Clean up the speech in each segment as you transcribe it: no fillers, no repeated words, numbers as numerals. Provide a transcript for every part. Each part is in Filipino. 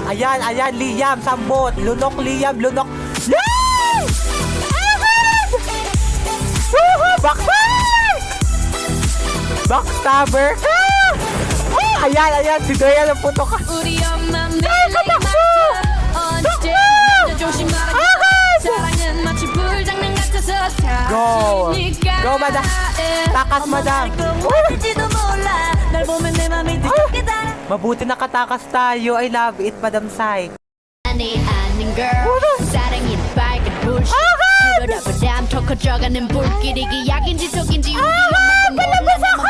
Ayan, ayan, Liam, sambot. Lunok, Liam, lunok. Yay! Agad! Woohoo! Backfire! Backstabber ka! Oh, ayan, ayan, si Doya na puto ka. 우리 엄마 Ay, 매일 katakbo! 언제 Takbo! 조심하라 Agad! 사랑은 마치 불장난 같아서 Go! 다치니까 Go, madam! Takas, madam! 할지도 몰라 날 보면 내 맘이 뜨겁게 달아 Mabuti nakatakas tayo. I love it, Madam Sai. 아니 아닌 girl 사랑이 빨간 불씨 그러다 보담 더 커져가는 불길이 기약인지 속인지 우리 엄마도 몰라 나만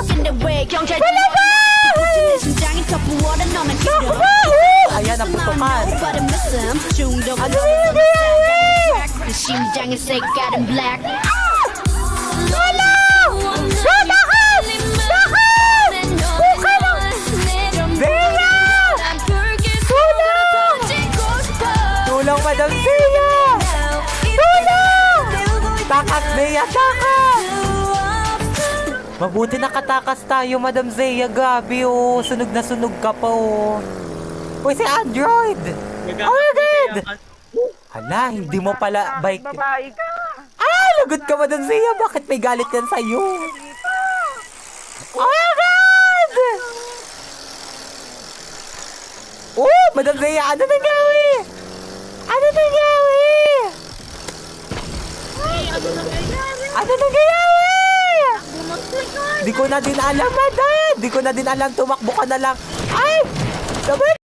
근데 왜 경찰들이 내 심장이 더 부어라 너만 길어 Ayan, naputukan. 중독 Ano yung nangyayari? 내 심장의 색깔은 black Wala! Wala ka! Bakit? Buka lang! Zia! Tulong, Madam Zia! Tulong! Takas, Zia! Takas! Mabuti nakatakas tayo, Madam Zia. Gabi, oh. Sunog na sunog ka pa, oh. Uy, si Android! Oh my God! Hala, hindi mo pala bike. Babae ka. Ah, lagot ka, Madam Zia. Bakit may galit yan sa'yo? Oh my God! Oh, Madam Zia, ano nangyari? Ano nangyari? Ano nangyari? Di ko na din alam, Madam. Di ko na din alam. Tumakbo ka na lang. Ay! Sabay!